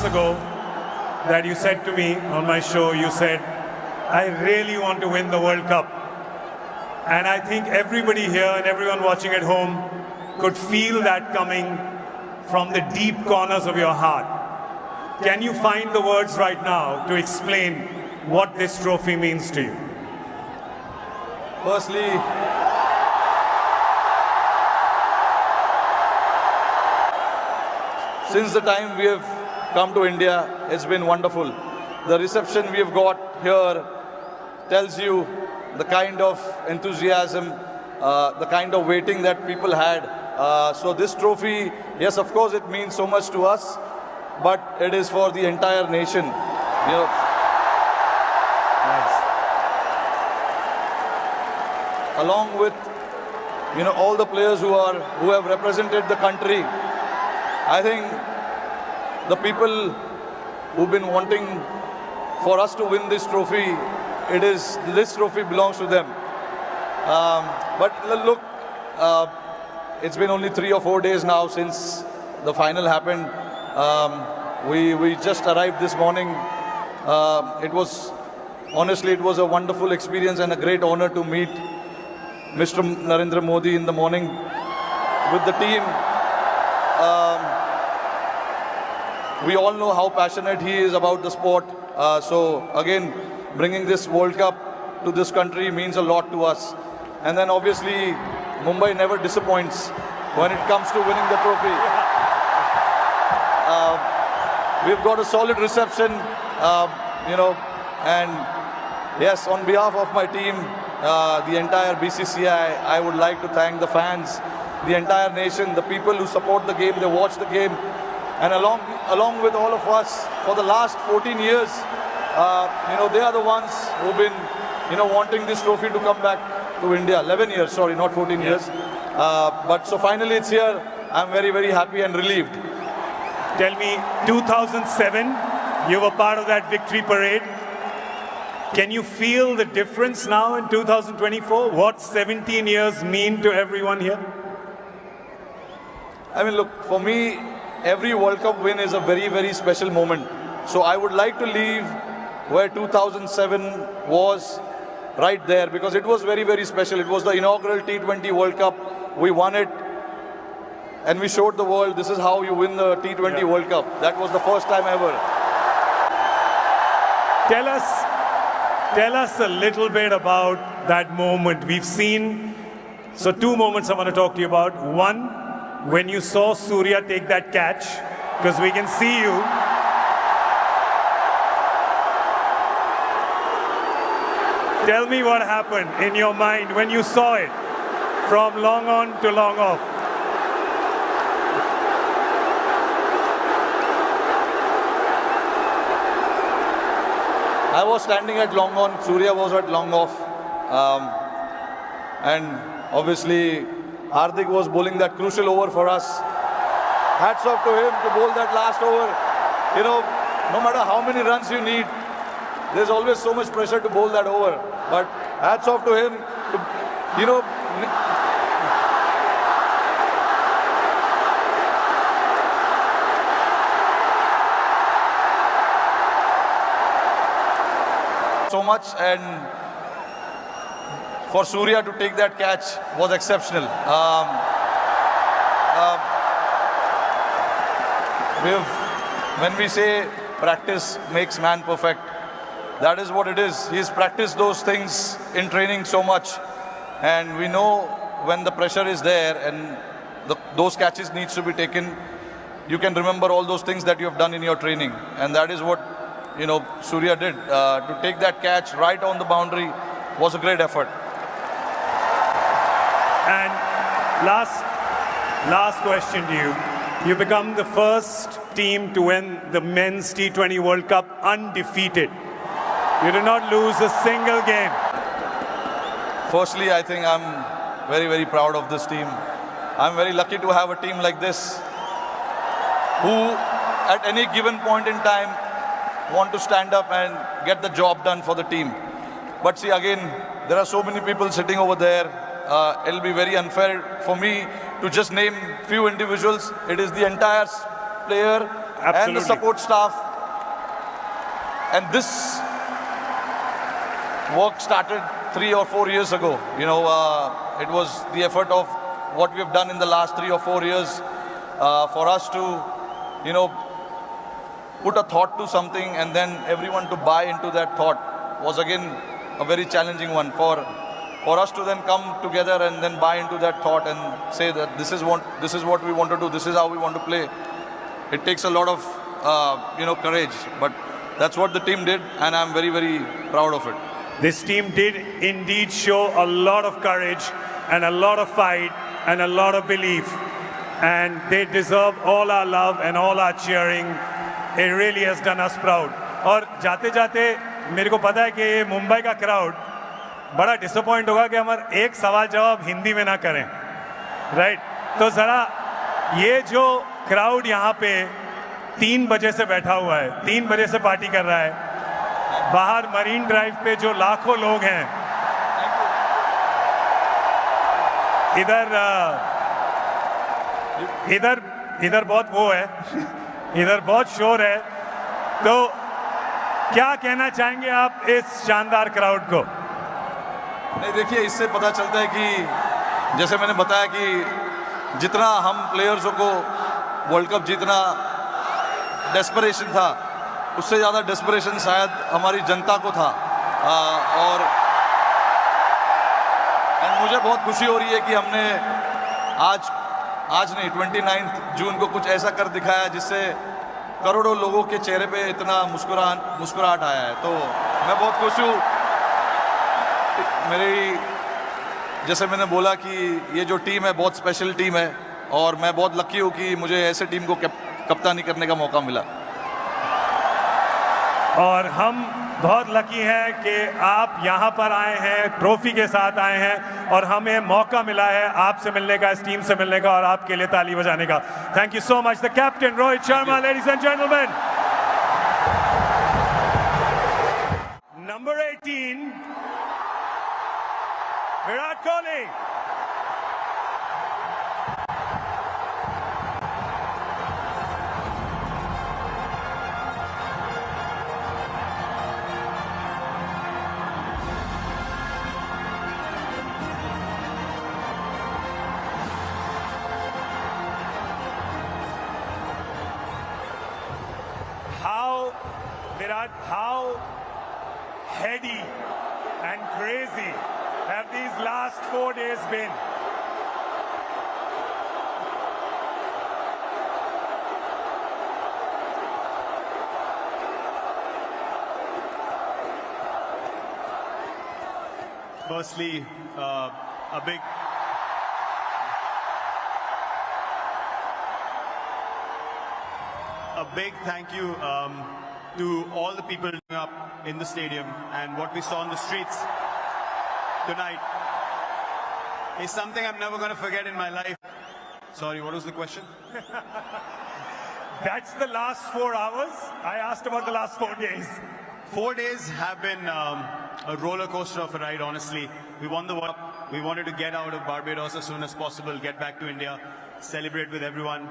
ago that you said to me on my show, you said, I really want to win the World Cup. And I think everybody here and everyone watching at home could feel that coming from the deep corners of your heart. Can you find the words right now to explain what this trophy means to you? Firstly, since the time we have come to India, it's been wonderful. The reception we have got here tells you the kind of enthusiasm, the kind of waiting that people had. So this trophy, yes, of course, it means so much to us, but it is for the entire nation. You know, along with all the players who have represented the country. I think the people who've been wanting for us to win this trophy, this trophy belongs to them. But look, it's been only 3 or 4 days now since the final happened. We just arrived this morning. Honestly, it was a wonderful experience and a great honor to meet Mr. Narendra Modi in the morning with the team. We all know how passionate he is about the sport. So again, bringing this World Cup to this country means a lot to us. And then obviously, Mumbai never disappoints when it comes to winning the trophy. We've got a solid reception, and yes, on behalf of my team, the entire BCCI, I would like to thank the fans, the entire nation, the people who support the game, they watch the game, and along with all of us for the last 14 years, they are the ones who've been, wanting this trophy to come back to India. 11 years, sorry, not 14 years. But so finally it's here. I'm very, very happy and relieved. Tell me, 2007, you were part of that victory parade. Can you feel the difference now in 2024? What 17 years mean to everyone here? I mean, look, for me, every World Cup win is a very, very special moment. So I would like to leave where 2007 was, right there, because it was very, very special. It was the inaugural T20 World Cup. We won it, and we showed the world this is how you win the T20 World Cup. That was the first time ever. Tell us a little bit about that moment. We've seen, so 2 moments I want to talk to you about. One, when you saw Surya take that catch, because we can see you. Tell me what happened in your mind when you saw it from long on to long off. I was standing at long on, Surya was at long off. And obviously, Hardik was bowling that crucial over for us. Hats off to him to bowl that last over. No matter how many runs you need, there's always so much pressure to bowl that over. But hats off to him. So much, and for Surya to take that catch was exceptional. When we say practice makes man perfect, that is what it is. He's practiced those things in training so much, and we know when the pressure is there and those catches needs to be taken, you can remember all those things that you have done in your training, and that is what Surya did. To take that catch right on the boundary was a great effort. And last question to you. You become the first team to win the Men's T20 World Cup undefeated. You did not lose a single game. Firstly, I think I'm very, very proud of this team. I'm very lucky to have a team like this who, at any given point in time, want to stand up and get the job done for the team. But see, again, there are so many people sitting over there. It'll be very unfair for me to just name few individuals. It is the entire player and the support staff. And this work started 3 or 4 years ago. You know, it was the effort of what we have done in the last 3 or 4 years for us to, you know, put a thought to something and then everyone to buy into that thought was again a very challenging one for us to then come together and then buy into that thought and say that this is what we want to do, this is how we want to play. It takes a lot of you know, courage, but that's what the team did, and I'm very, very proud of it. This team did indeed show a lot of courage and a lot of fight and a lot of belief, and they deserve all our love and all our cheering. It really has done us proud. और जाते जाते मेरे को पता है कि ये मुंबई का क्राउड बड़ा डिसअपॉइंट होगा कि हमारा एक सवाल जवाब हिंदी में ना करें, राइट? तो ज़रा ये जो क्राउड यहाँ पे 3 बजे से बैठा हुआ है, 3 बजे से पार्टी कर रहा है, बाहर मरीन ड्राइव पे जो लाखों लोग हैं, इधर बहुत वो है, इधर बहुत शोर है, तो क्या कहना चाहेंगे आप इस शानदार क्राउड को? नहीं, देखिए, इससे पता चलता है कि जैसे मैंने बताया कि जितना हम प्लेयर्सों को वर्ल्ड कप जीतना डेस्परेशन था, उससे ज़्यादा डेस्परेशन शायद हमारी जनता को था। और मुझे बहुत खुशी हो रही है कि हमने आज नहीं 29 जून को कुछ ऐसा कर दिखाया जिससे करोड़ों लोगों के चेहरे पे इतना मुस्कुराहट आया है। तो मैं बहुत खुश हूँ। जैसे मैंने बोला कि ये जो टीम है बहुत स्पेशल टीम है और मैं बहुत लकी हूँ कि मुझे ऐसे टीम को कप्तानी करने का मौका मिला। और हम बहुत लकी हैं कि आप यहाँ पर आए हैं, ट्रॉफी के साथ आए हैं और हमें मौका मिला है आपसे मिलने का, इस टीम से मिलने का और आपके लिए ताली बजाने का। Thank you so much the captain Rohit Sharma, ladies and gentleman. Number 18 Virat Kohli. How heady and crazy have these last 4 days been? Firstly, a big thank you to all the people up in the stadium, and what we saw on the streets tonight is something I'm never going to forget in my life. Sorry, what was the question? That's the last 4 hours. I asked about the last 4 days. 4 days have been a roller coaster of a ride, honestly. We won the World Cup. We wanted to get out of Barbados as soon as possible, get back to India, celebrate with everyone.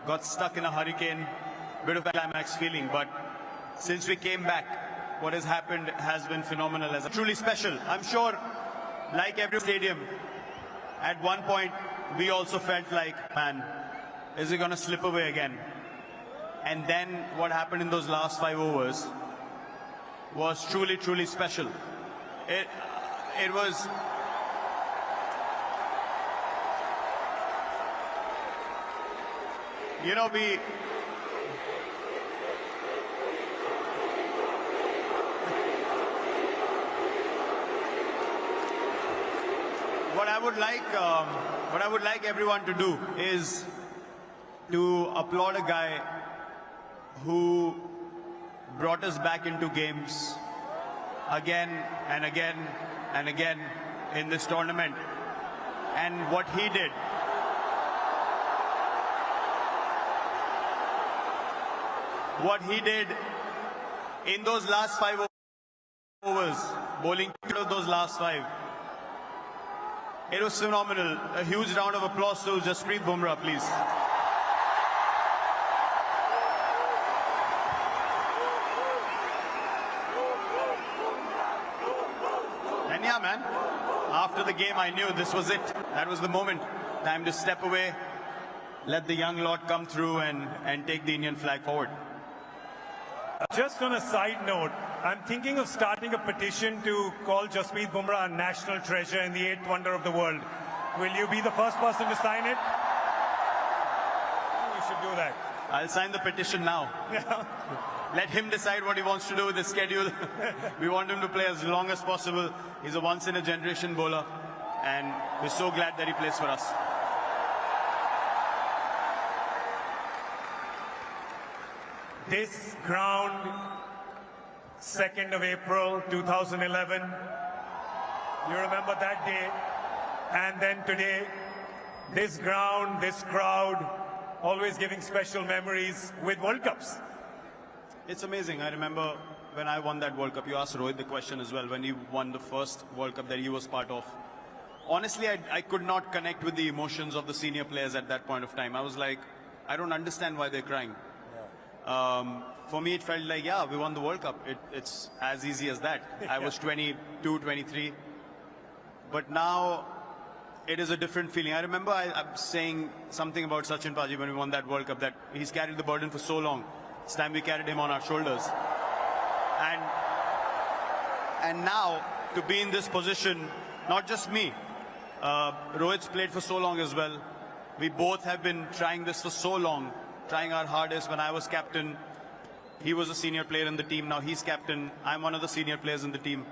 Got stuck in a hurricane, bit of a climax feeling, but since we came back, what has happened has been phenomenal. As truly special. I'm sure, like every stadium, at one point we also felt like, man, is it going to slip away again? And then what happened in those last 5 overs was truly, truly special. It was what I would like everyone to do is to applaud a guy who brought us back into games again and again and again in this tournament. And what he did, in those last 5 overs, bowling out of those last 5, it was phenomenal. A huge round of applause to Jasprit Bumrah, please. man. After the game, I knew this was it. That was the moment. Time to step away, let the young lot come through and take the Indian flag forward. Just on a side note, I'm thinking of starting a petition to call Jasprit Bumrah a national treasure and the eighth wonder of the world. Will you be the first person to sign it? You should do that. I'll sign the petition now. Let him decide what he wants to do with his schedule. We want him to play as long as possible. He's a once-in-a-generation bowler, and we're so glad that he plays for us. This ground, 2nd of April 2011, you remember that day, and then today, this ground, this crowd, always giving special memories with World Cups. It's amazing. I remember when I won that World Cup, you asked Rohit the question as well, when he won the first World Cup that he was part of. Honestly, I could not connect with the emotions of the senior players at that point of time. I was like, I don't understand why they're crying. For me, it felt like, yeah, we won the World Cup. It's as easy as that. I was 22, 23. But now, it is a different feeling. I remember I'm saying something about Sachin Paji when we won that World Cup, that he's carried the burden for so long. It's time we carried him on our shoulders. And now, to be in this position, not just me, Rohit's played for so long as well. We both have been trying this for so long, trying our hardest. When I was captain, he was a senior player in the team. Now he's captain. I'm one of the senior players in the team.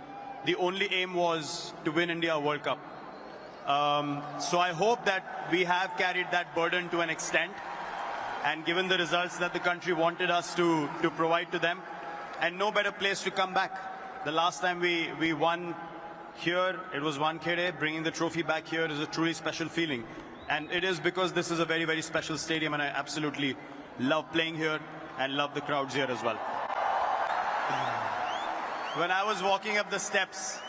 The only aim was to win India a World Cup. So I hope that we have carried that burden to an extent, and given the results that the country wanted us to provide to them, and no better place to come back. The last time we won here, it was Wankhede. Bringing the trophy back here is a truly special feeling. And it is because this is a very, very special stadium, and I absolutely love playing here and love the crowds here as well. When I was walking up the steps,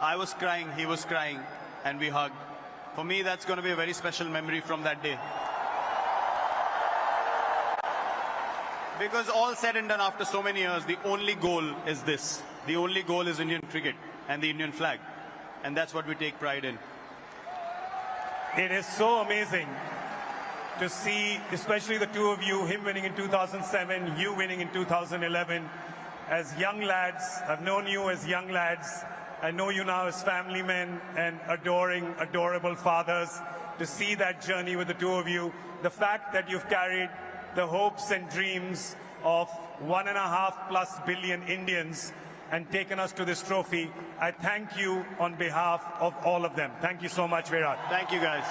I was crying, he was crying, and we hugged. For me, that's going to be a very special memory from that day. Because all said and done, after so many years, the only goal is this. The only goal is Indian cricket and the Indian flag. And that's what we take pride in. It is so amazing to see, especially the two of you, him winning in 2007, you winning in 2011. As young lads, I've known you as young lads. I know you now as family men and adoring, adorable fathers. To see that journey with the two of you, the fact that you've carried the hopes and dreams of 1.5+ billion Indians and taken us to this trophy, I thank you on behalf of all of them. Thank you so much, Virat. Thank you, guys.